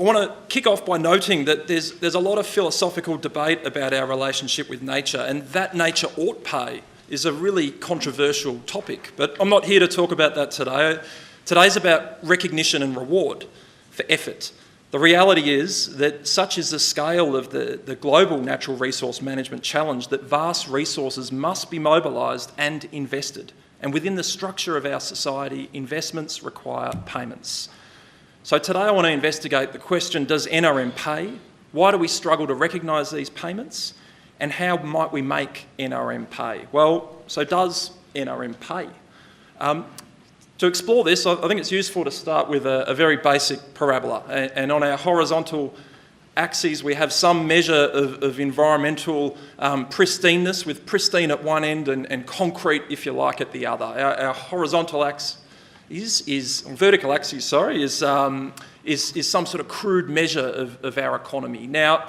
I want to kick off by noting that there's a lot of philosophical debate about our relationship with nature, and that nature ought pay is a really controversial topic. But I'm not here to talk about that today. Today's about recognition and reward for effort. The reality is that such is the scale of the global natural resource management challenge that vast resources must be mobilised and invested. And within the structure of our society, investments require payments. So today I want to investigate the question, does NRM pay? Why do we struggle to recognise these payments? And how might we make NRM pay? Well, so does NRM pay? To explore this, I think it's useful to start with a very basic parabola. And on our horizontal axes, we have some measure of environmental pristineness, with pristine at one end and concrete, if you like, at the other. Our horizontal axis vertical axis, sorry, is some sort of crude measure of our economy. Now,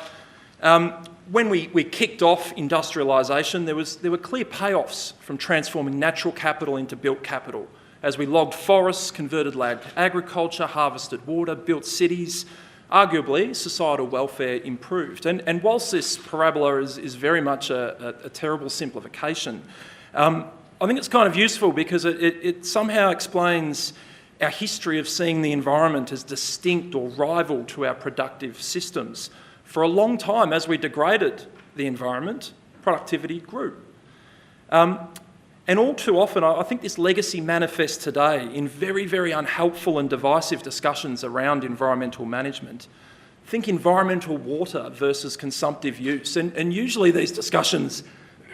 when we kicked off industrialisation, there were clear payoffs from transforming natural capital into built capital. As we logged forests, converted land to agriculture, harvested water, built cities, arguably societal welfare improved. And whilst this parabola is very much a terrible simplification, I think it's kind of useful because it somehow explains our history of seeing the environment as distinct or rival to our productive systems. For a long time, as we degraded the environment, productivity grew. And all too often, I think this legacy manifests today in very, very unhelpful and divisive discussions around environmental management. Think environmental water versus consumptive use. And usually these discussions,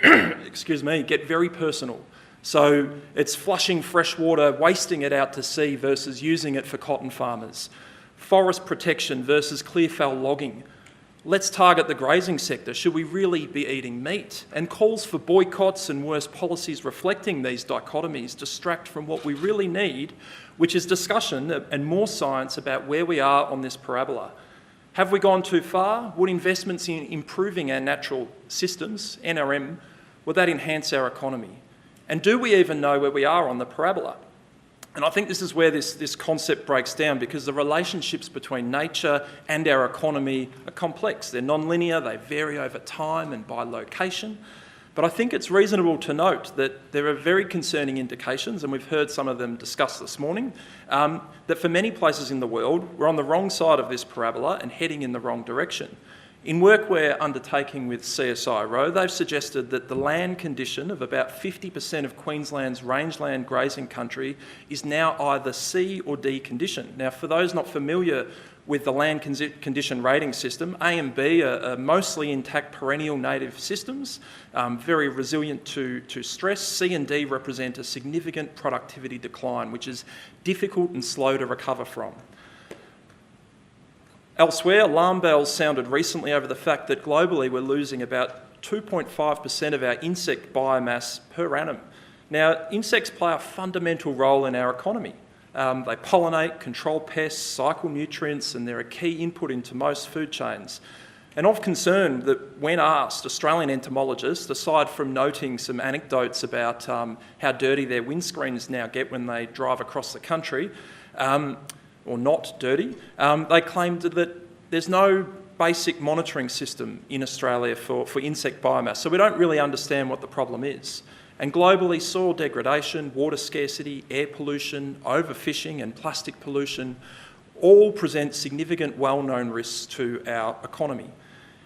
get very personal. So it's flushing fresh water, wasting it out to sea versus using it for cotton farmers. Forest protection versus clearfell logging. Let's target the grazing sector. Should we really be eating meat? And calls for boycotts and worse policies reflecting these dichotomies distract from what we really need, which is discussion and more science about where we are on this parabola. Have we gone too far? Would investments in improving our natural systems, NRM, would that enhance our economy? And do we even know where we are on the parabola? And I think this is where this concept breaks down, because the relationships between nature and our economy are complex. They're non-linear, they vary over time and by location. But I think it's reasonable to note that there are very concerning indications, and we've heard some of them discussed this morning, that for many places in the world, we're on the wrong side of this parabola and heading in the wrong direction. In work we're undertaking with CSIRO, they've suggested that the land condition of about 50% of Queensland's rangeland grazing country is now either C or D condition. Now, for those not familiar with the land condition rating system, A and B are mostly intact perennial native systems, very resilient to stress. C and D represent a significant productivity decline, which is difficult and slow to recover from. Elsewhere, alarm bells sounded recently over the fact that globally we're losing about 2.5% of our insect biomass per annum. Now, insects play a fundamental role in our economy. They pollinate, control pests, cycle nutrients, and they're a key input into most food chains. And of concern that when asked, Australian entomologists, aside from noting some anecdotes about how dirty their windscreens now get when they drive across the country, or not dirty, they claimed that there's no basic monitoring system in Australia for insect biomass, so we don't really understand what the problem is. And globally, soil degradation, water scarcity, air pollution, overfishing and plastic pollution all present significant well-known risks to our economy.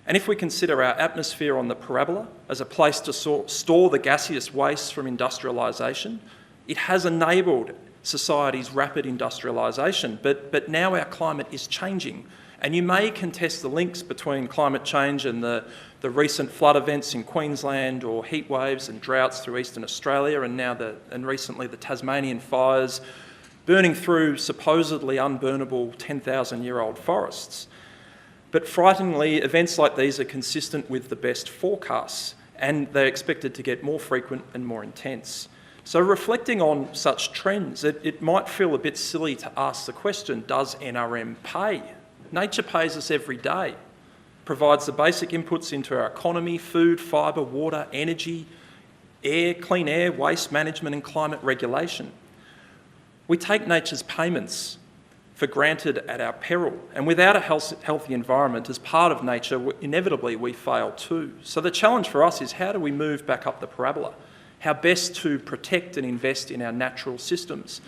And if we consider our atmosphere on the parabola as a place to store the gaseous waste from industrialisation, it has enabled society's rapid industrialisation, but now our climate is changing. And you may contest the links between climate change and the recent flood events in Queensland, or heat waves and droughts through eastern Australia, and recently the Tasmanian fires burning through supposedly unburnable 10,000-year-old forests. But frighteningly, events like these are consistent with the best forecasts, and they're expected to get more frequent and more intense. So reflecting on such trends, it might feel a bit silly to ask the question, does NRM pay? Nature pays us every day, provides the basic inputs into our economy: food, fibre, water, energy, air, clean air, waste management and climate regulation. We take nature's payments for granted at our peril. And without a healthy environment as part of nature, inevitably we fail too. So the challenge for us is, how do we move back up the parabola? How best to protect and invest in our natural systems?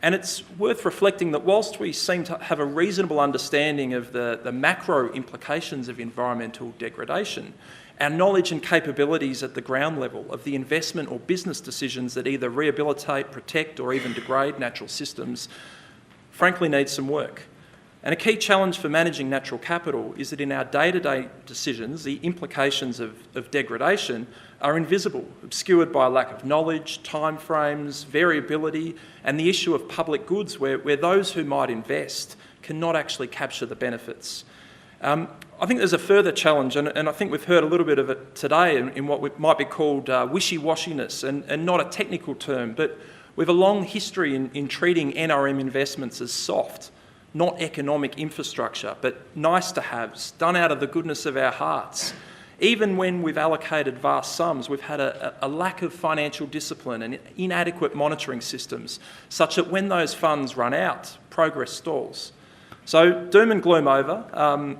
And it's worth reflecting that whilst we seem to have a reasonable understanding of the macro implications of environmental degradation, our knowledge and capabilities at the ground level of the investment or business decisions that either rehabilitate, protect, or even degrade natural systems, frankly, need some work. And a key challenge for managing natural capital is that in our day-to-day decisions, the implications of degradation are invisible, obscured by a lack of knowledge, timeframes, variability, and the issue of public goods where those who might invest cannot actually capture the benefits. I think there's a further challenge, and I think we've heard a little bit of it today in what might be called wishy-washiness, and not a technical term, but we have a long history in treating NRM investments as soft, not economic infrastructure, but nice to haves, done out of the goodness of our hearts. Even when we've allocated vast sums, we've had a lack of financial discipline and inadequate monitoring systems, such that when those funds run out, progress stalls. So doom and gloom over.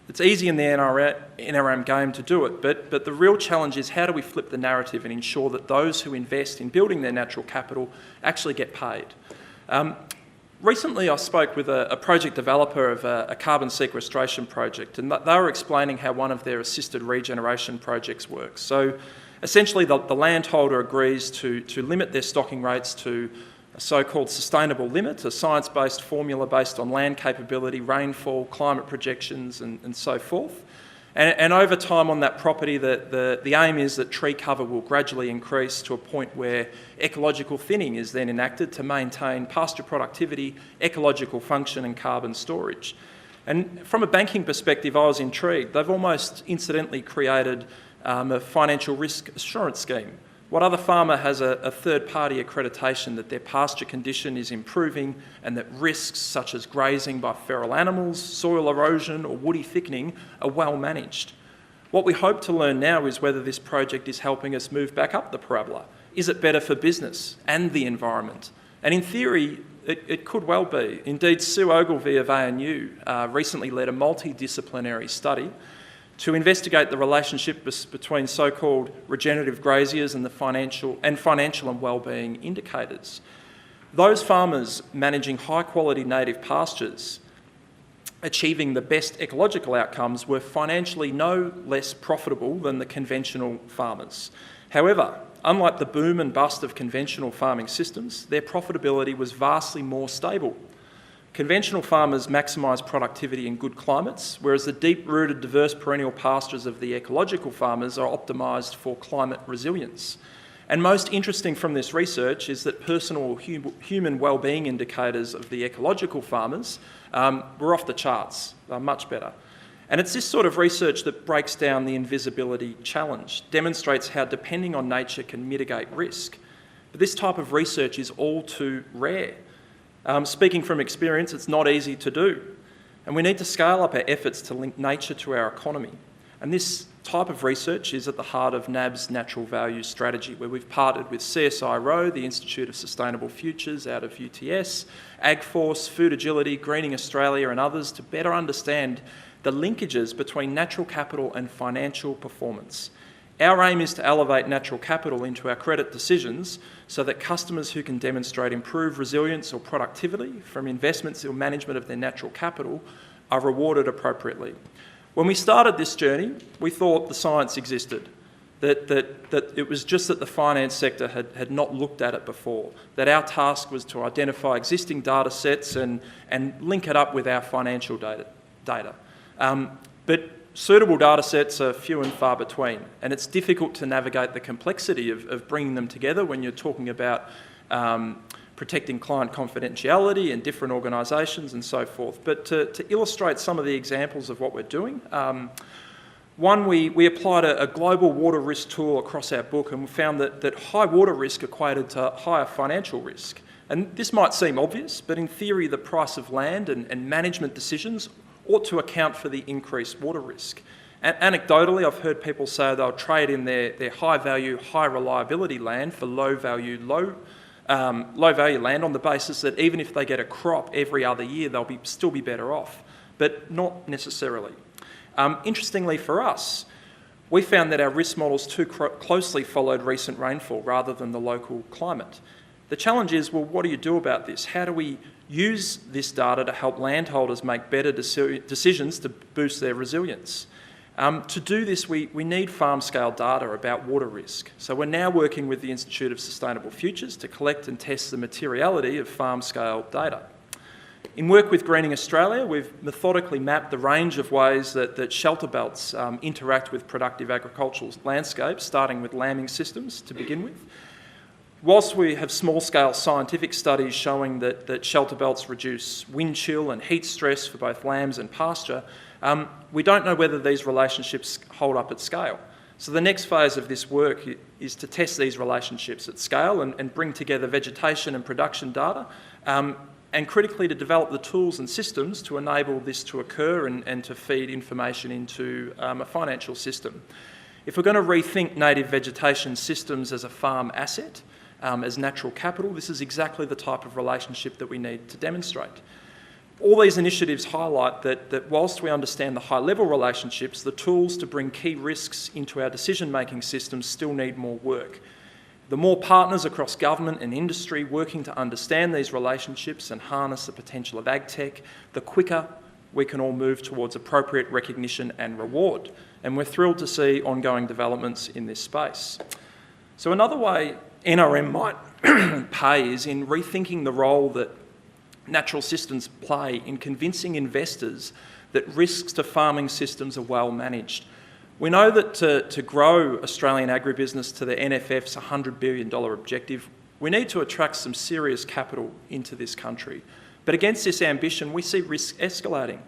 It's easy in the NRM game to do it, but the real challenge is, how do we flip the narrative and ensure that those who invest in building their natural capital actually get paid? Recently, I spoke with a project developer of a carbon sequestration project, and they were explaining how one of their assisted regeneration projects works. So essentially, the landholder agrees to limit their stocking rates to a so-called sustainable limit, a science-based formula based on land capability, rainfall, climate projections, and so forth. And over time on that property, the aim is that tree cover will gradually increase to a point where ecological thinning is then enacted to maintain pasture productivity, ecological function, and carbon storage. And from a banking perspective, I was intrigued. They've almost incidentally created a financial risk assurance scheme. What other farmer has a third-party accreditation that their pasture condition is improving and that risks such as grazing by feral animals, soil erosion or woody thickening are well managed? What we hope to learn now is whether this project is helping us move back up the parabola. Is it better for business and the environment? And in theory, it could well be. Indeed, Sue Ogilvie of ANU recently led a multidisciplinary study to investigate the relationship between so-called regenerative graziers and the financial and wellbeing indicators. Those farmers managing high-quality native pastures, achieving the best ecological outcomes, were financially no less profitable than the conventional farmers. However, unlike the boom and bust of conventional farming systems, their profitability was vastly more stable. Conventional farmers maximise productivity in good climates, whereas the deep-rooted, diverse perennial pastures of the ecological farmers are optimised for climate resilience. And most interesting from this research is that personal human wellbeing indicators of the ecological farmers were off the charts, much better. And it's this sort of research that breaks down the invisibility challenge, demonstrates how depending on nature can mitigate risk. But this type of research is all too rare. Speaking from experience, it's not easy to do. And we need to scale up our efforts to link nature to our economy. And this type of research is at the heart of NAB's natural values strategy, where we've partnered with CSIRO, the Institute of Sustainable Futures out of UTS, AgForce, Food Agility, Greening Australia and others to better understand the linkages between natural capital and financial performance. Our aim is to elevate natural capital into our credit decisions so that customers who can demonstrate improved resilience or productivity from investments or management of their natural capital are rewarded appropriately. When we started this journey, we thought the science existed, that it was just that the finance sector had not looked at it before, that our task was to identify existing data sets and link it up with our financial data. But suitable data sets are few and far between, and it's difficult to navigate the complexity of bringing them together when you're talking about protecting client confidentiality and different organisations and so forth. But to illustrate some of the examples of what we're doing, one, we applied a global water risk tool across our book, and we found that high water risk equated to higher financial risk. And this might seem obvious, but in theory the price of land and management decisions ought to account for the increased water risk. And anecdotally, I've heard people say they'll trade in their high-value, high-reliability land for low-value, low value land on the basis that even if they get a crop every other year, they'll still be better off, but not necessarily. Interestingly for us, we found that our risk models too closely followed recent rainfall rather than the local climate. The challenge is, well, what do you do about this? How do we use this data to help landholders make better decisions to boost their resilience? To do this, we need farm-scale data about water risk. So we're now working with the Institute of Sustainable Futures to collect and test the materiality of farm-scale data. In work with Greening Australia, we've methodically mapped the range of ways that shelter belts interact with productive agricultural landscapes, starting with lambing systems to begin with. Whilst we have small-scale scientific studies showing that shelter belts reduce wind chill and heat stress for both lambs and pasture, we don't know whether these relationships hold up at scale. So the next phase of this work is to test these relationships at scale and bring together vegetation and production data, and critically to develop the tools and systems to enable this to occur and to feed information into a financial system. If we're going to rethink native vegetation systems as a farm asset, as natural capital, this is exactly the type of relationship that we need to demonstrate. All these initiatives highlight that whilst we understand the high-level relationships, the tools to bring key risks into our decision-making systems still need more work. The more partners across government and industry working to understand these relationships and harness the potential of agtech, the quicker we can all move towards appropriate recognition and reward. And we're thrilled to see ongoing developments in this space. So another way NRM might pay is in rethinking the role that natural systems play in convincing investors that risks to farming systems are well managed. We know that to grow Australian agribusiness to the NFF's $100 billion objective, we need to attract some serious capital into this country. But against this ambition, we see risk escalating.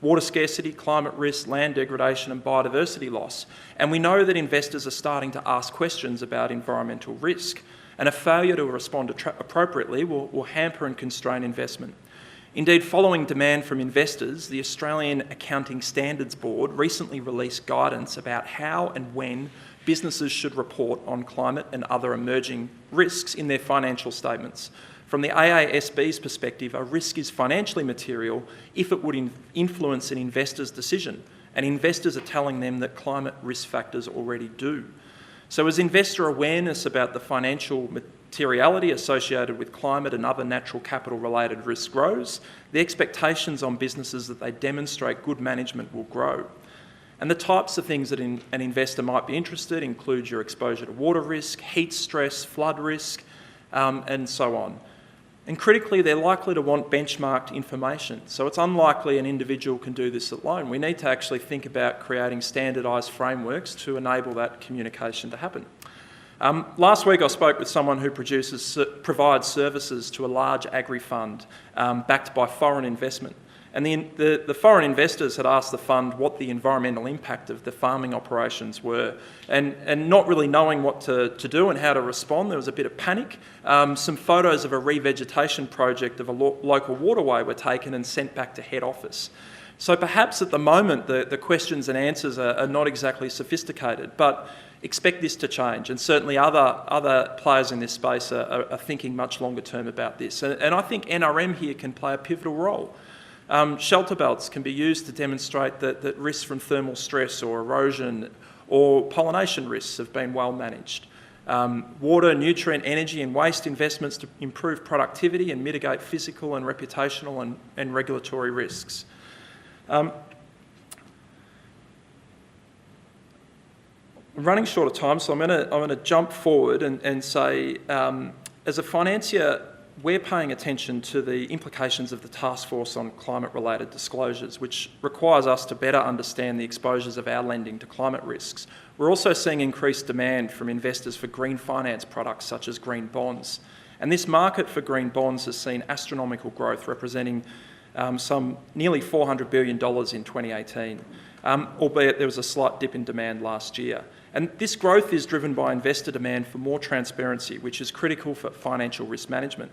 Water scarcity, climate risk, land degradation and biodiversity loss. And we know that investors are starting to ask questions about environmental risk. And a failure to respond appropriately will hamper and constrain investment. Indeed, following demand from investors, the Australian Accounting Standards Board recently released guidance about how and when businesses should report on climate and other emerging risks in their financial statements. From the AASB's perspective, a risk is financially material if it would influence an investor's decision, and investors are telling them that climate risk factors already do. So as investor awareness about the financial materiality associated with climate and other natural capital related risks grows, the expectations on businesses that they demonstrate good management will grow. And the types of things that an investor might be interested in include your exposure to water risk, heat stress, flood risk, and so on. And critically, they're likely to want benchmarked information. So it's unlikely an individual can do this alone. We need to actually think about creating standardised frameworks to enable that communication to happen. Last week I spoke with someone who provides services to a large agri-fund backed by foreign investment. And the foreign investors had asked the fund what the environmental impact of the farming operations were. And not really knowing what to do and how to respond, there was a bit of panic. Some photos of a revegetation project of a local waterway were taken and sent back to head office. So perhaps at the moment the questions and answers are not exactly sophisticated, but expect this to change. And certainly other players in this space are thinking much longer term about this. And I think NRM here can play a pivotal role. Shelter belts can be used to demonstrate that risks from thermal stress or erosion or pollination risks have been well managed. Water, nutrient, energy and waste investments to improve productivity and mitigate physical and reputational and regulatory risks. I'm running short of time, so I'm going to jump forward and say, as a financier, we're paying attention to the implications of the Task Force on Climate-Related Disclosures, which requires us to better understand the exposures of our lending to climate risks. We're also seeing increased demand from investors for green finance products such as green bonds. And this market for green bonds has seen astronomical growth, representing some nearly $400 billion in 2018, albeit there was a slight dip in demand last year. And this growth is driven by investor demand for more transparency, which is critical for financial risk management.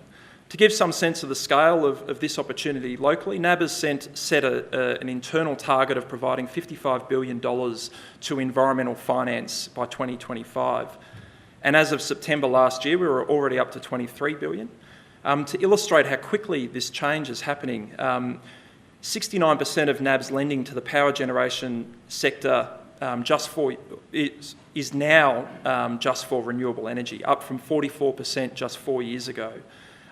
To give some sense of the scale of this opportunity locally, NAB has set an internal target of providing $55 billion to environmental finance by 2025. And as of September last year, we were already up to 23 billion. To illustrate how quickly this change is happening, 69% of NAB's lending to the power generation sector is now just for renewable energy, up from 44% just 4 years ago.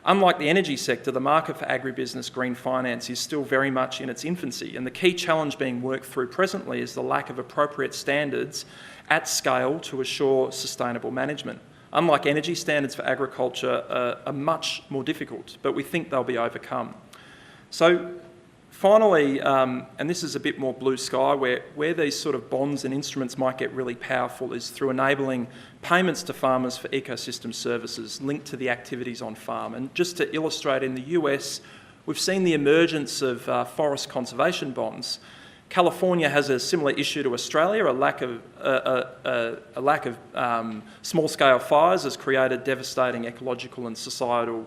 Unlike the energy sector, the market for agribusiness green finance is still very much in its infancy, and the key challenge being worked through presently is the lack of appropriate standards at scale to assure sustainable management. Unlike energy, standards for agriculture are much more difficult, but we think they'll be overcome. So finally, and this is a bit more blue sky, where these sort of bonds and instruments might get really powerful is through enabling payments to farmers for ecosystem services linked to the activities on farm. And just to illustrate, in the US, we've seen the emergence of forest conservation bonds. California has a similar issue to Australia. A lack of small-scale fires has created devastating ecological and societal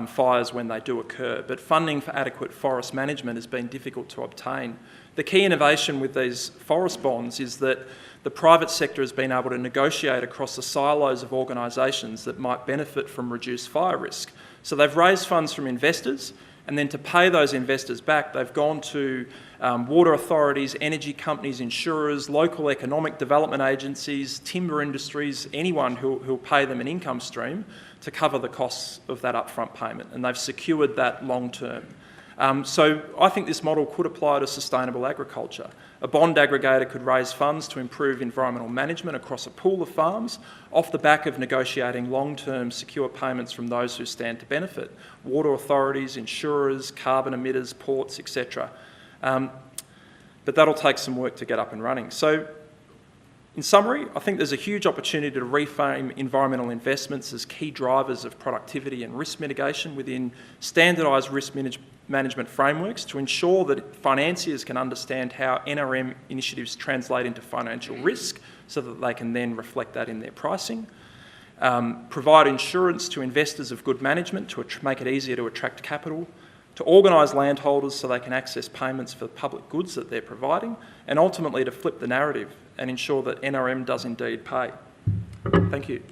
fires when they do occur. But funding for adequate forest management has been difficult to obtain. The key innovation with these forest bonds is that the private sector has been able to negotiate across the silos of organisations that might benefit from reduced fire risk. So they've raised funds from investors, and then to pay those investors back, they've gone to water authorities, energy companies, insurers, local economic development agencies, timber industries, anyone who'll pay them an income stream to cover the costs of that upfront payment, and they've secured that long term. So I think this model could apply to sustainable agriculture. A bond aggregator could raise funds to improve environmental management across a pool of farms off the back of negotiating long-term secure payments from those who stand to benefit: water authorities, insurers, carbon emitters, ports, etc. But that'll take some work to get up and running. So in summary, I think there's a huge opportunity to reframe environmental investments as key drivers of productivity and risk mitigation within standardised risk management frameworks to ensure that financiers can understand how NRM initiatives translate into financial risk so that they can then reflect that in their pricing. Provide insurance to investors of good management to make it easier to attract capital. To organise landholders so they can access payments for public goods that they're providing, and ultimately to flip the narrative and ensure that NRM does indeed pay. Thank you.